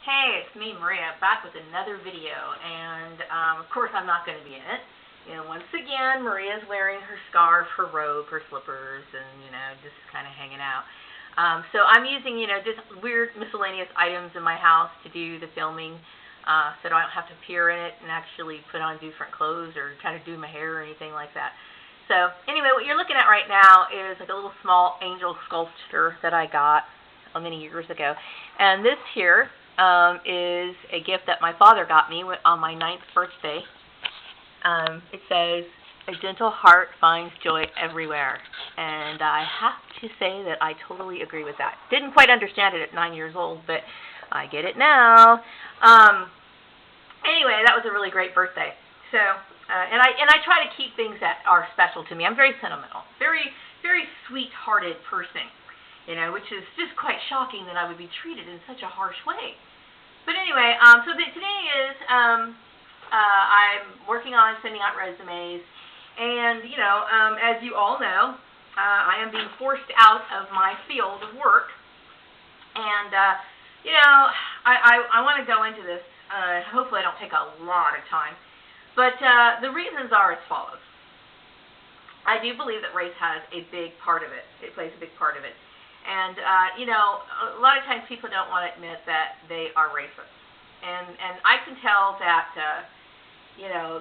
Hey, it's me, Maria, back with another video, and of course I'm not going to be in it. Once again, Maria's wearing her scarf, her robe, her slippers, and, just kind of hanging out. So I'm using, just weird miscellaneous items in my house to do the filming, so I don't have to appear in it and actually put on different clothes or try to do my hair or anything like that. So anyway, what you're looking at right now is like a little small angel sculpture that I got many years ago. And this here is a gift that my father got me on my 9th birthday. It says, "A gentle heart finds joy everywhere." And I have to say that I totally agree with that. Didn't quite understand it at 9 years old, but I get it now. Anyway, that was a really great birthday. So, and I try to keep things that are special to me. I'm very sentimental, very, very sweet-hearted person, which is just quite shocking that I would be treated in such a harsh way. But anyway, so today is I'm working on sending out resumes, and as you all know, I am being forced out of my field of work, and I want to go into this. Hopefully, I don't take a lot of time, but the reasons are as follows. I do believe that race has a big part of it. It plays a big part of it. And, a lot of times people don't want to admit that they are racist. And I can tell that,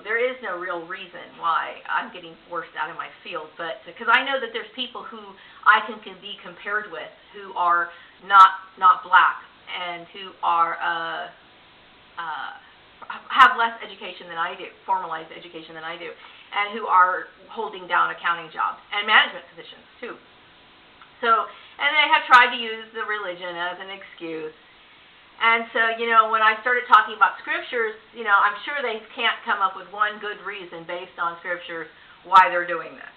there is no real reason why I'm getting forced out of my field. But because I know that there's people who I can be compared with who are not black and who are have less education than I do, formalized education than I do, and who are holding down accounting jobs and management positions too. So, and they have tried to use the religion as an excuse. And so, when I started talking about scriptures, I'm sure they can't come up with one good reason based on scriptures why they're doing this.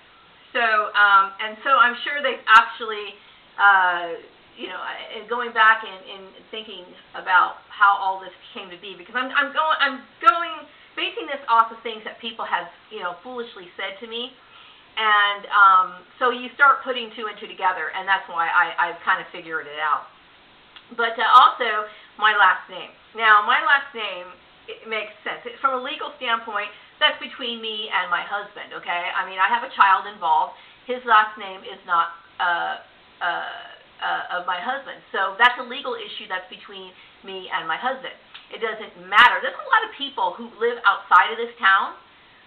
So, and so I'm sure they've actually, going back and thinking about how all this came to be, because I'm basing this off of things that people have, foolishly said to me. And so you start putting two and two together, and that's why I've kind of figured it out. But also, my last name. Now, my last name, it makes sense. From a legal standpoint, that's between me and my husband, okay? I mean, I have a child involved. His last name is not of my husband. So that's a legal issue that's between me and my husband. It doesn't matter. There's a lot of people who live outside of this town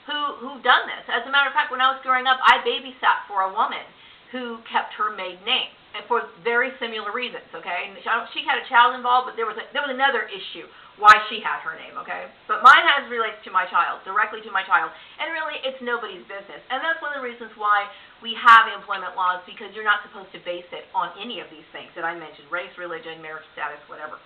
who've done this. As a matter of fact, when I was growing up, I babysat for a woman who kept her maiden name, and for very similar reasons, okay? And she had a child involved, but there was another issue why she had her name, okay? But mine relates to my child, directly to my child, and really, it's nobody's business. And that's one of the reasons why we have employment laws, because you're not supposed to base it on any of these things that I mentioned: race, religion, marriage status, whatever,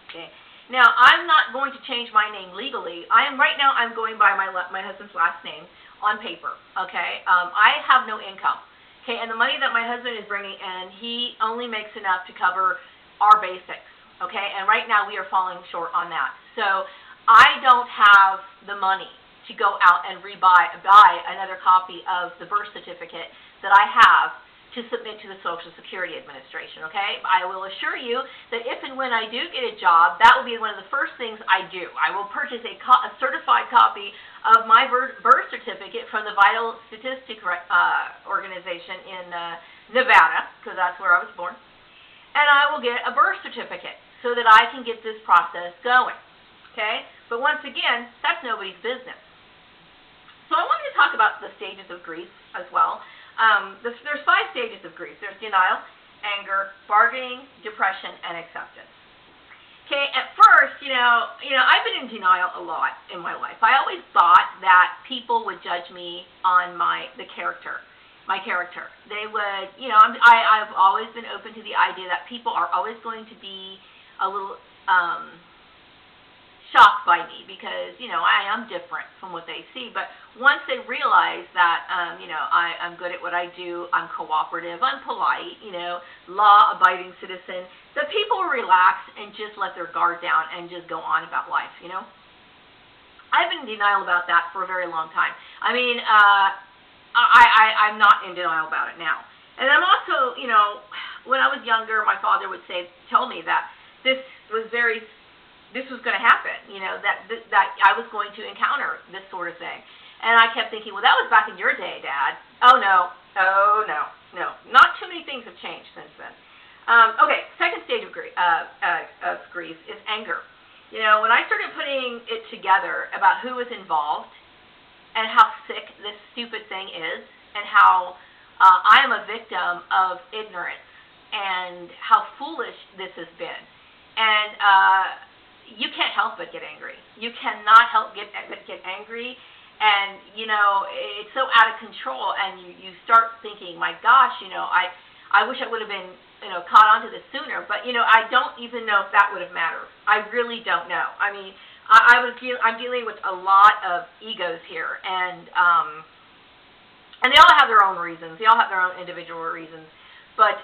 okay? Now, I'm not going to change my name legally. Right now, I'm going by my husband's last name on paper, okay? I have no income, okay? And the money that my husband is bringing in, he only makes enough to cover our basics, okay? And right now, we are falling short on that. So I don't have the money to go out and buy another copy of the birth certificate that I have to submit to the Social Security Administration, okay? I will assure you that if and when I do get a job, that will be one of the first things I do. I will purchase a certified copy of my birth certificate from the Vital Statistics Organization in Nevada, because that's where I was born, and I will get a birth certificate so that I can get this process going, okay? But once again, that's nobody's business. So I wanted to talk about the stages of grief as well. There's 5 stages of grief. There's denial, anger, bargaining, depression, and acceptance. Okay, at first, I've been in denial a lot in my life. I always thought that people would judge me on my character. They would, I've always been open to the idea that people are always going to be a little shocked by me, because I am different from what they see. But once they realize that I'm good at what I do, I'm cooperative, I'm polite, law-abiding citizen, the people will relax and just let their guard down and just go on about life. I've been in denial about that for a very long time. I mean, I'm not in denial about it now. And I'm also, when I was younger, my father would tell me that this was very this was going to happen, that I was going to encounter this sort of thing. And I kept thinking, well, that was back in your day, Dad. Oh, no. Not too many things have changed since then. Okay, second stage of grief is anger. When I started putting it together about who was involved and how sick this stupid thing is and how I am a victim of ignorance and how foolish this has been. And you can't help but get angry. You cannot help but get angry. And, it's so out of control, and you start thinking, my gosh, I wish I would have been, caught onto this sooner, but, I don't even know if that would have mattered. I really don't know. I mean, I'm dealing with a lot of egos here, and they all have their own reasons. They all have their own individual reasons, but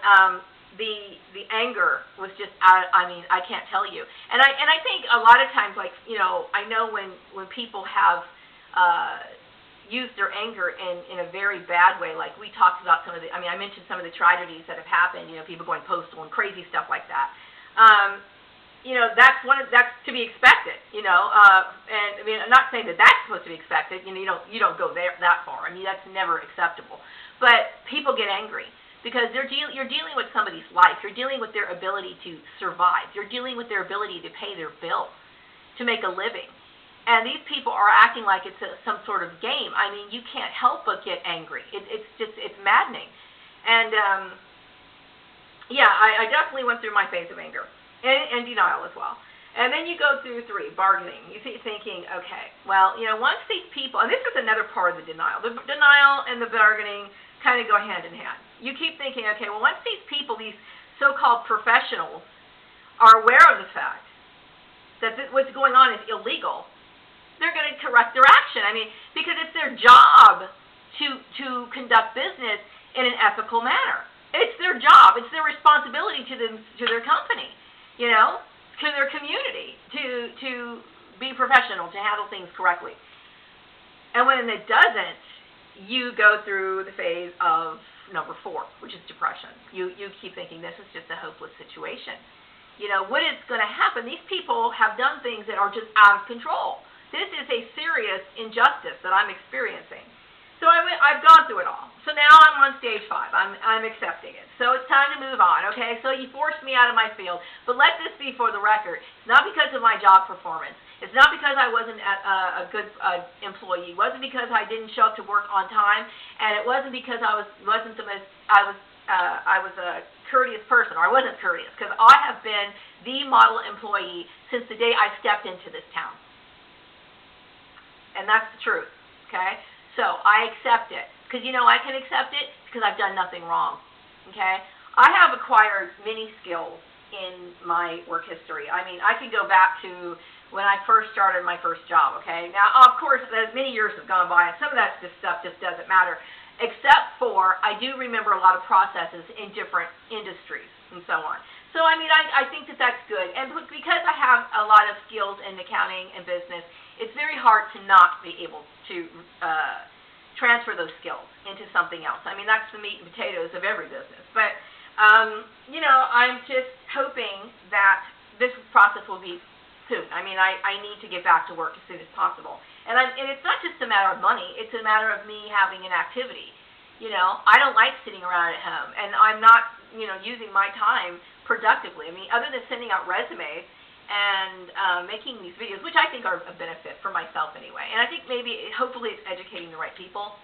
the anger was just I can't tell you. And I think a lot of times, like, I know when people have use their anger in a very bad way. Like we talked about I mentioned some of the tragedies that have happened, people going postal and crazy stuff like that. That's to be expected, and I'm not saying that that's supposed to be expected. You don't go that far. That's never acceptable. But people get angry because you're dealing with somebody's life. You're dealing with their ability to survive. You're dealing with their ability to pay their bills, to make a living. And these people are acting like it's some sort of game. You can't help but get angry. It's maddening. And, I definitely went through my phase of anger and denial as well. And then you go through 3, bargaining. You keep thinking, okay, well, once these people, and this is another part of the denial. The denial and the bargaining kind of go hand in hand. You keep thinking, okay, well, once these people, these so-called professionals, are aware of the fact that what's going on is illegal, they're going to correct their action. Because it's their job to conduct business in an ethical manner. It's their job. It's their responsibility to their company, to their community, to be professional, to handle things correctly. And when it doesn't, you go through the phase of number 4, which is depression. You keep thinking this is just a hopeless situation. What is going to happen? These people have done things that are just out of control. This is a serious injustice that I'm experiencing. So I've gone through it all. So now I'm on stage 5. I'm accepting it. So it's time to move on, okay? So you forced me out of my field. But let this be for the record. It's not because of my job performance. It's not because I wasn't a good employee. It wasn't because I didn't show up to work on time. And it wasn't because I was a courteous person, or I wasn't courteous, because I have been the model employee since the day I stepped into this town. And that's the truth, okay? So I accept it. Because I can accept it because I've done nothing wrong, okay? I have acquired many skills in my work history. I can go back to when I first started my first job, okay? Now, of course, many years have gone by, and some of that stuff just doesn't matter, except for I do remember a lot of processes in different industries and so on. So, I think that that's good. And because I have a lot of skills in accounting and business, it's very hard to not be able to transfer those skills into something else. That's the meat and potatoes of every business. But, I'm just hoping that this process will be soon. I need to get back to work as soon as possible. And it's not just a matter of money. It's a matter of me having an activity. I don't like sitting around at home, and I'm not, using my time productively. Other than sending out resumes and making these videos, which I think are a benefit for myself anyway. And I think hopefully it's educating the right people.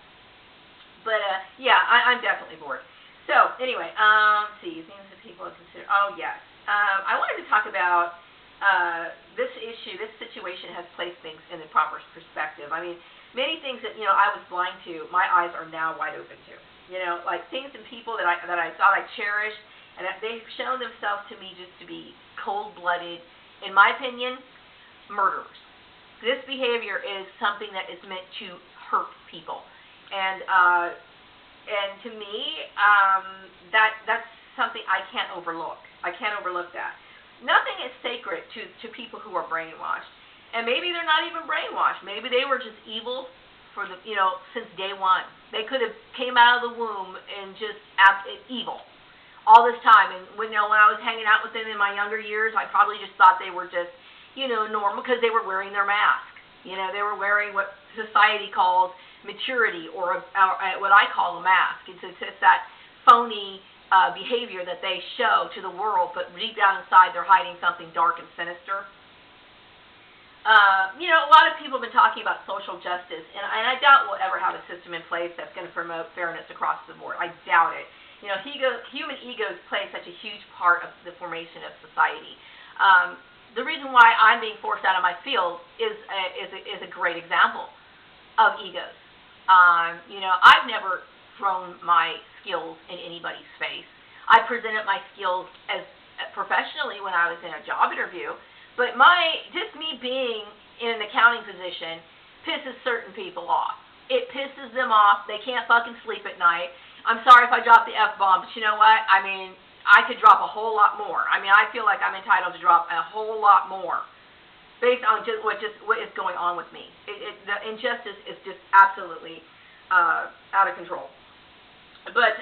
But, I'm definitely bored. So, anyway, let's see, things that people have considered. Oh, yes. I wanted to talk about this issue, this situation has placed things in the proper perspective. Many things that, I was blind to, my eyes are now wide open to. Like things and people that I thought I cherished, and they've shown themselves to me just to be cold-blooded, in my opinion, murderers. This behavior is something that is meant to hurt people. And to me, that's something I can't overlook. I can't overlook that. Nothing is sacred to people who are brainwashed. And maybe they're not even brainwashed. Maybe they were just evil for since day one. They could have came out of the womb and just evil all this time. And when I was hanging out with them in my younger years, I probably just thought they were just, normal, because they were wearing their mask. They were wearing what society calls maturity, or what I call a mask. It's that phony behavior that they show to the world, but deep down inside they're hiding something dark and sinister. A lot of people have been talking about social justice, and I doubt we'll ever have a system in place that's going to promote fairness across the board. I doubt it. Human egos play such a huge part of the formation of society. The reason why I'm being forced out of my field is a great example of egos. I've never thrown my skills in anybody's face. I presented my skills as professionally when I was in a job interview, but just me being in an accounting position pisses certain people off. It pisses them off. They can't fucking sleep at night. I'm sorry if I dropped the F-bomb, but you know what? I could drop a whole lot more. I feel like I'm entitled to drop a whole lot more based on what is going on with me. The injustice is just absolutely out of control. But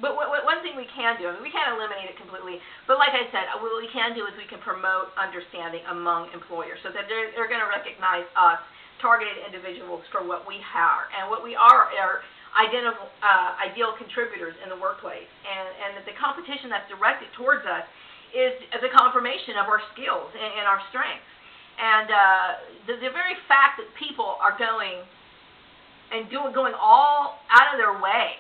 one thing we can do, we can't eliminate it completely, but like I said, what we can do is we can promote understanding among employers so that they're going to recognize us, targeted individuals, for what we are. And what we are ideal contributors in the workplace. And that the competition that's directed towards us is as a confirmation of our skills and our strengths. And the very fact that people are going all out of their way,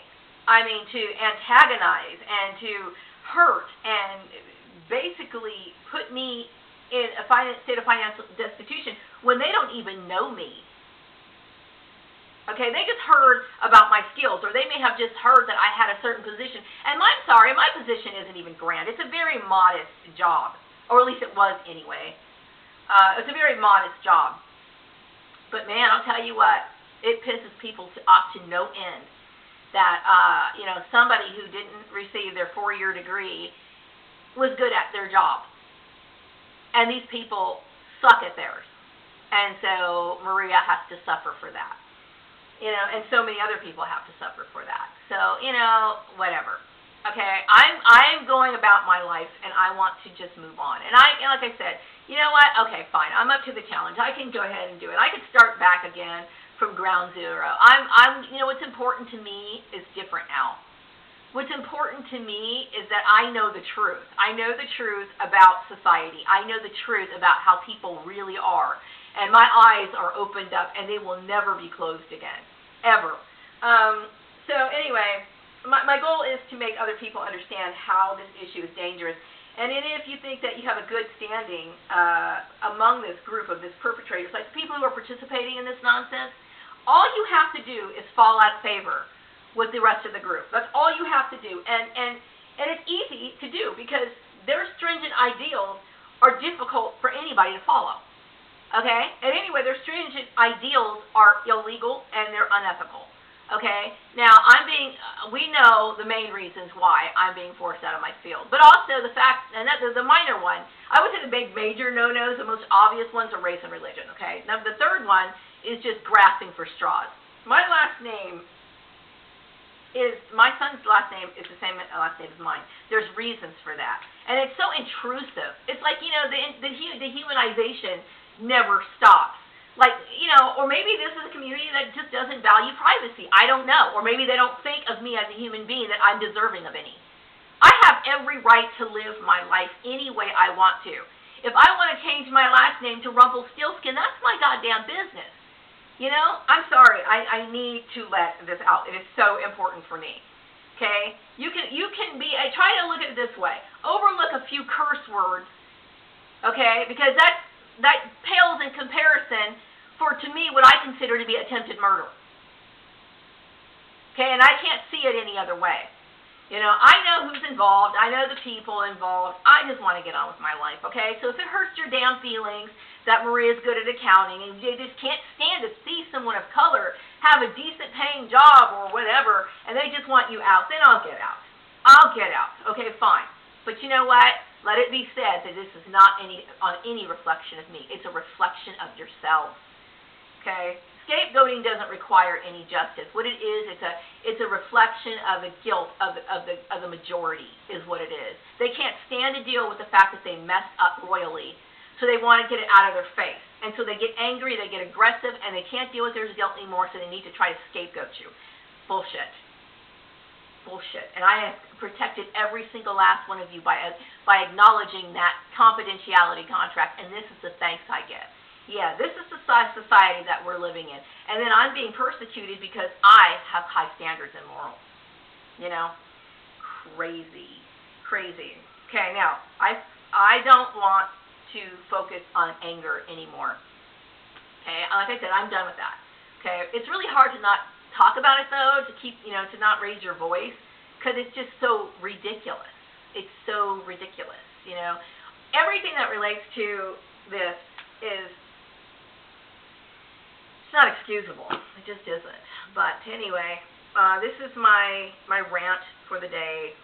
to antagonize and to hurt and basically put me in a state of financial destitution when they don't even know me. Okay, they just heard about my skills, or they may have just heard that I had a certain position. And I'm sorry, my position isn't even grand. It's a very modest job, or at least it was anyway. It's a very modest job. But man, I'll tell you what, it pisses people off to no end that, somebody who didn't receive their 4-year degree was good at their job. And these people suck at theirs. And so Maria has to suffer for that. And so many other people have to suffer for that. So, whatever. Okay, I'm going about my life, and I want to just move on. And like I said, you know what? Okay, fine. I'm up to the challenge. I can go ahead and do it. I can start back again from ground zero. What's important to me is different now. What's important to me is that I know the truth. I know the truth about society. I know the truth about how people really are. And my eyes are opened up, and they will never be closed again, ever. So anyway, my goal is to make other people understand how this issue is dangerous. And if you think that you have a good standing among this group of this perpetrators, like the people who are participating in this nonsense, all you have to do is fall out of favor with the rest of the group. That's all you have to do. And it's easy to do because their stringent ideals are difficult for anybody to follow. Okay? And anyway, their stringent ideals are illegal and they're unethical. Okay? Now, we know the main reasons why I'm being forced out of my field. But also the fact, and that's the minor one, I would say the big major no-nos, the most obvious ones are race and religion. Okay? Now, the third one is just grasping for straws. My son's last name is the same last name as mine. There's reasons for that. And it's so intrusive. It's like, the humanization never stops. Like, or maybe this is a community that just doesn't value privacy. I don't know. Or maybe they don't think of me as a human being that I'm deserving of any. I have every right to live my life any way I want to. If I want to change my last name to Rumpelstiltskin, that's my goddamn business. I'm sorry. I need to let this out. It is so important for me. Okay? You can be, try to look at it this way. Overlook a few curse words, okay? Because that pales in comparison for, to me, what I consider to be attempted murder. Okay? And I can't see it any other way. I know who's involved. I know the people involved. I just want to get on with my life, okay? So if it hurts your damn feelings that Maria's good at accounting and you just can't stand to see someone of color have a decent paying job or whatever, and they just want you out, then I'll get out. I'll get out. Okay, fine. But you know what? Let it be said that this is not on any reflection of me. It's a reflection of yourself. Okay? Scapegoating doesn't require any justice. What it is, it's a reflection of the guilt of the majority is what it is. They can't stand to deal with the fact that they messed up royally. So they want to get it out of their face. And so they get angry, they get aggressive, and they can't deal with their guilt anymore, so they need to try to scapegoat you. Bullshit. Bullshit. And I have protected every single last one of you by acknowledging that confidentiality contract, and this is the thanks I get. Yeah, this is the society that we're living in. And then I'm being persecuted because I have high standards and morals. You know? Crazy. Crazy. Okay, now, I don't want to focus on anger anymore. Okay, like I said, I'm done with that. Okay, it's really hard to not talk about it though, to keep, to not raise your voice, because it's just so ridiculous. It's so ridiculous, Everything that relates to this is, it's not excusable. It just isn't. But anyway, this is my rant for the day.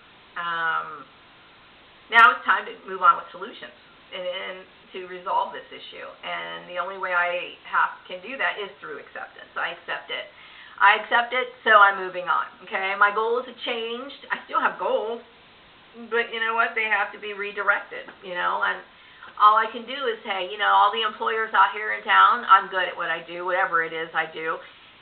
Now it's time to move on with solutions and to resolve this issue. And the only way I can do that is through acceptance. I accept it. I accept it, so I'm moving on. Okay, my goals have changed. I still have goals, but you know what? They have to be redirected. And all I can do is, hey, all the employers out here in town, I'm good at what I do, whatever it is I do,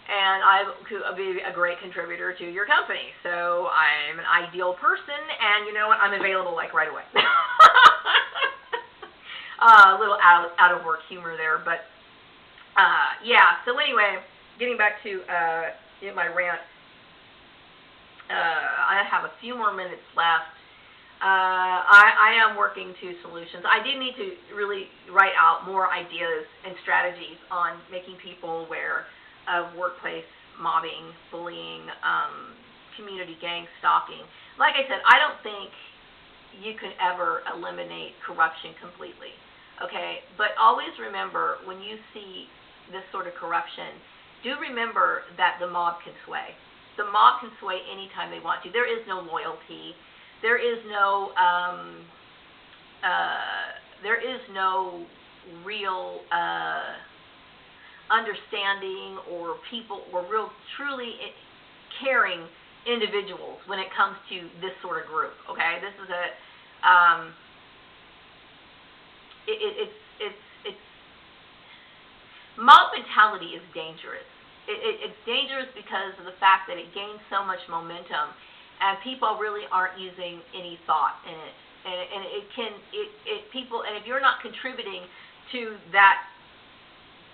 and I could be a great contributor to your company. So I'm an ideal person, and you know what? I'm available like right away. A little out of work humor there, but yeah. So anyway, getting back to my rant, I have a few more minutes left. I am working to solutions. I do need to really write out more ideas and strategies on making people aware of workplace mobbing, bullying, community gang stalking. Like I said, I don't think you can ever eliminate corruption completely. Okay, but always remember, when you see this sort of corruption, do remember that the mob can sway. The mob can sway anytime they want to. There is no loyalty. There is no real understanding or people or real truly caring individuals when it comes to this sort of group. Okay, this is it's mob mentality is dangerous. It's dangerous because of the fact that it gains so much momentum, and people really aren't using any thought in it. And people, and if you're not contributing to that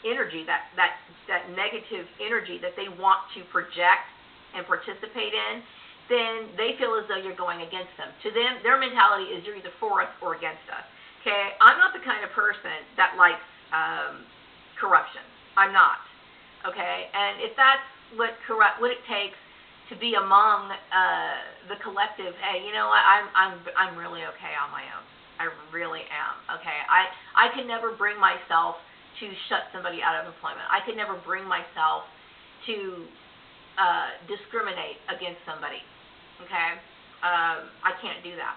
energy, that negative energy that they want to project and participate in, then they feel as though you're going against them. To them, their mentality is you're either for us or against us. Okay, I'm not the kind of person that likes corruption. I'm not. Okay, and if that's what it takes to be among the collective, hey, you know what? I'm really okay on my own. I really am. Okay, I can never bring myself to shut somebody out of employment. I could never bring myself to discriminate against somebody. Okay, I can't do that.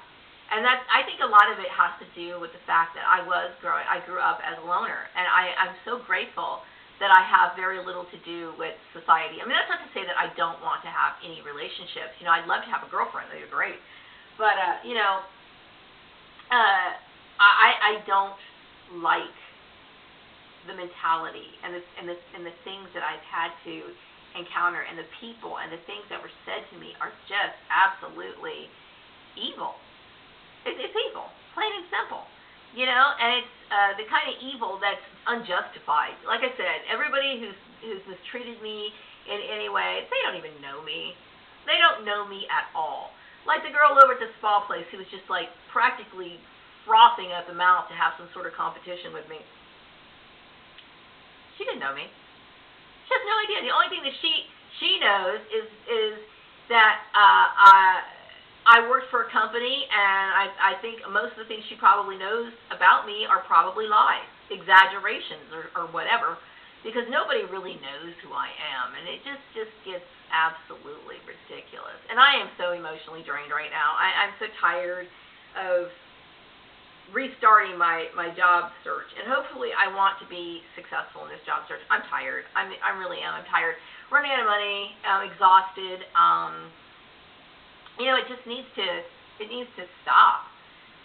And I think a lot of it has to do with the fact that I grew up as a loner, and I'm so grateful that I have very little to do with society. I mean, that's not to say that I don't want to have any relationships. I'd love to have a girlfriend. They're great. But, I don't like the mentality and the things that I've had to encounter, and the people and the things that were said to me are just absolutely evil. It's evil, plain and simple, and it's the kind of evil that's unjustified. Like I said, everybody who's mistreated me in any way, they don't even know me. They don't know me at all. Like the girl over at the spa place who was just like practically frothing at the mouth to have some sort of competition with me. She didn't know me. She has no idea. The only thing that she knows is that I worked for a company, and I think most of the things she probably knows about me are probably lies, exaggerations, or whatever, because nobody really knows who I am, and it just gets absolutely ridiculous. And I am so emotionally drained right now. I'm so tired of restarting my job search, and hopefully I want to be successful in this job search. I'm tired. I really am. I'm tired. Running out of money. I'm exhausted. It just needs to stop,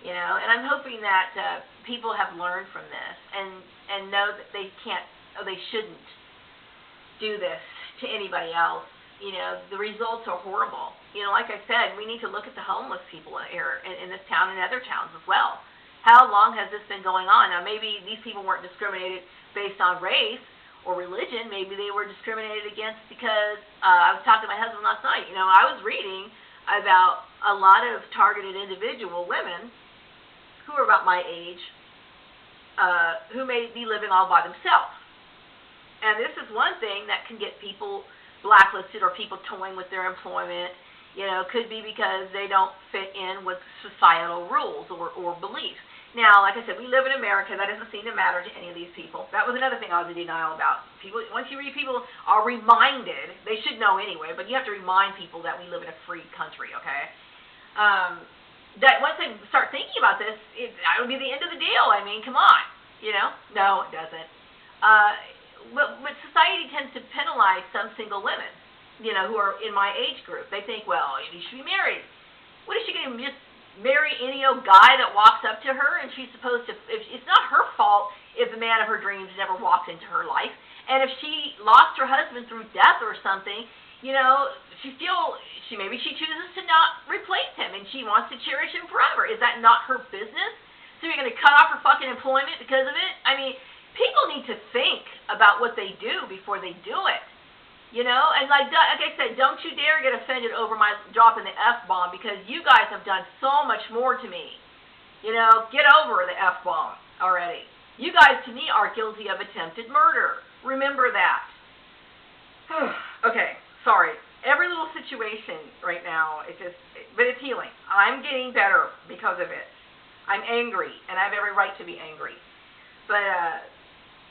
and I'm hoping that people have learned from this and know that they can't, or they shouldn't do this to anybody else. You know, the results are horrible. You know, like I said, we need to look at the homeless people here in this town and other towns as well. How long has this been going on? Now, maybe these people weren't discriminated based on race or religion. Maybe they were discriminated against because I was talking to my husband last night. You know, I was reading about a lot of targeted individual women who are about my age who may be living all by themselves. And this is one thing that can get people blacklisted or people toying with their employment. You know, could be because they don't fit in with societal rules or beliefs. Now, like I said, we live in America. That doesn't seem to matter to any of these people. That was another thing I was in denial about. People, once you read, people are reminded, they should know anyway, but you have to remind people that we live in a free country, okay? That once they start thinking about this, that would be the end of the deal. I mean, come on, you know? No, it doesn't. But society tends to penalize some single women, you know, who are in my age group. They think, well, you should be married. What is she going to just marry any old guy that walks up to her, and she's supposed to, it's not her fault if the man of her dreams never walked into her life. And if she lost her husband through death or something, you know, maybe she chooses to not replace him, and she wants to cherish him forever. Is that not her business? So you're going to cut off her fucking employment because of it? I mean, people need to think about what they do before they do it. You know, and like I said, don't you dare get offended over my dropping the F-bomb, because you guys have done so much more to me. You know, get over the F-bomb already. You guys, to me, are guilty of attempted murder. Remember that. Okay, sorry. Every little situation right now, but it's healing. I'm getting better because of it. I'm angry, and I have every right to be angry. But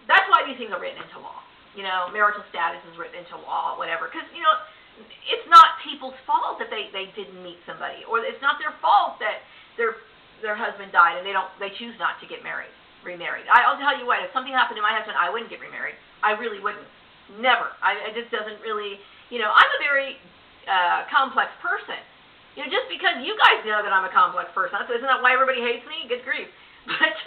that's why these things are written into law. You know, marital status is written into law, whatever. Because, you know, it's not people's fault that they didn't meet somebody, or it's not their fault that their husband died and they choose not to get remarried. I'll tell you what, if something happened to my husband, I wouldn't get remarried. I really wouldn't. Never. It just doesn't really, you know, I'm a very complex person. You know, just because you guys know that I'm a complex person, isn't that why everybody hates me? Good grief. But,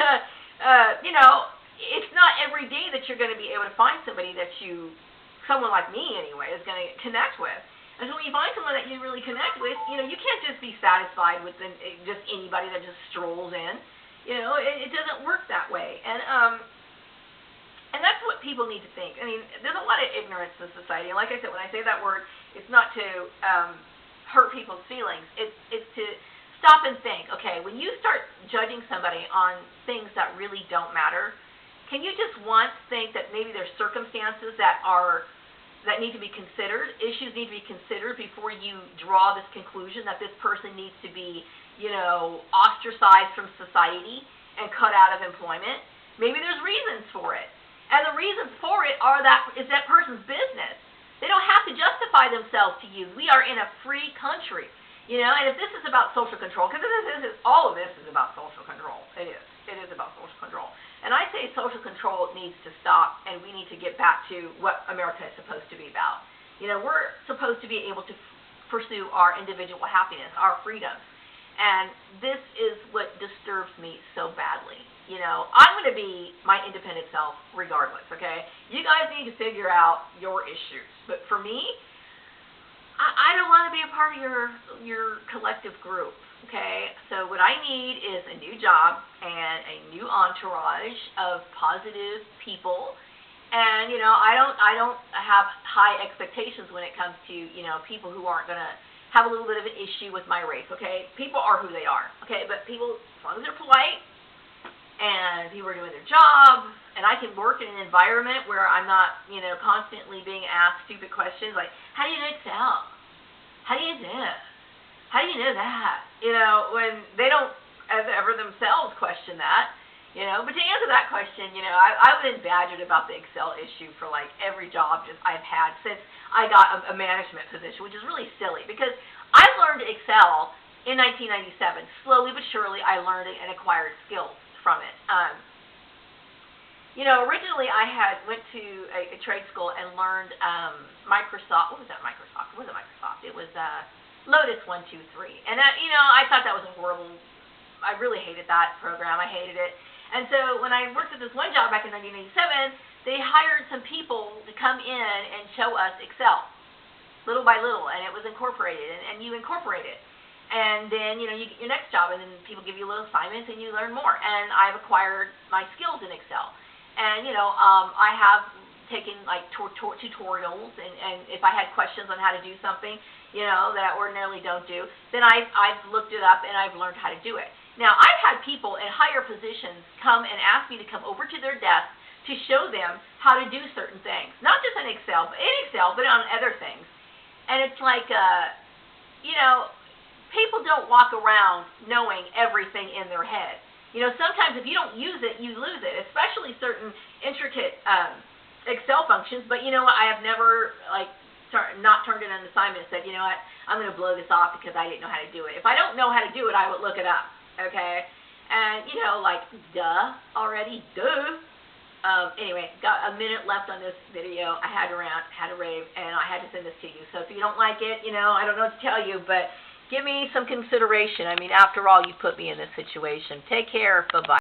you know, it's not every day that you're going to be able to find somebody that someone like me anyway, is going to connect with. And so when you find someone that you really connect with, you know, you can't just be satisfied with just anybody that just strolls in. You know, it doesn't work that way. And that's what people need to think. I mean, there's a lot of ignorance in society. And like I said, when I say that word, it's not to hurt people's feelings. It's to stop and think, okay, when you start judging somebody on things that really don't matter, can you just once think that maybe there's circumstances that need to be considered, issues need to be considered before you draw this conclusion that this person needs to be, you know, ostracized from society and cut out of employment? Maybe there's reasons for it. And the reasons for it is that person's business. They don't have to justify themselves to you. We are in a free country, you know, and if this is about social control, because all of this is about social control. It is. It is about social control. And I say social control needs to stop, and we need to get back to what America is supposed to be about. You know, we're supposed to be able to pursue our individual happiness, our freedoms. And this is what disturbs me so badly. You know, I'm going to be my independent self regardless, okay? You guys need to figure out your issues. But for me, I don't want to be a part of your collective group. Okay, so what I need is a new job and a new entourage of positive people, and you know, I don't have high expectations when it comes to, you know, people who aren't gonna have a little bit of an issue with my race. Okay, people are who they are. Okay, but people, as long as they're polite and people are doing their job, and I can work in an environment where I'm not, you know, constantly being asked stupid questions like, how do you know Excel? How do you do this? How do you know that? You know, when they don't ever themselves question that, you know. But to answer that question, you know, I've been badgered about the Excel issue for like every job I've had since I got a management position, which is really silly because I learned Excel in 1997. Slowly but surely, I learned it and acquired skills from it. You know, originally I went to a trade school and learned Microsoft. What was that Microsoft? It wasn't Microsoft. It was Lotus 1-2-3. And that, you know, I thought that was horrible. I really hated that program. I hated it. And so when I worked at this one job back in 1987, they hired some people to come in and show us Excel, little by little, and it was incorporated, and you incorporate it. And then, you get your next job, and then people give you little assignments, and you learn more. And I've acquired my skills in Excel. And, I have taken, like, tutorials, and if I had questions on how to do something, that I ordinarily don't do, then I've looked it up, and I've learned how to do it. Now, I've had people in higher positions come and ask me to come over to their desk to show them how to do certain things. Not just in Excel, but on other things. And it's like, people don't walk around knowing everything in their head. Sometimes if you don't use it, you lose it, especially certain intricate Excel functions. But you know what? I have never, not turned in an assignment and said, what, I'm going to blow this off because I didn't know how to do it. If I don't know how to do it, I would look it up. Okay, and duh, already, duh. Anyway, got a minute left on this video. I had to rant, had to rave, and I had to send this to you. So if you don't like it, I don't know what to tell you, but give me some consideration. I mean, after all, you put me in this situation. Take care. Bye-bye.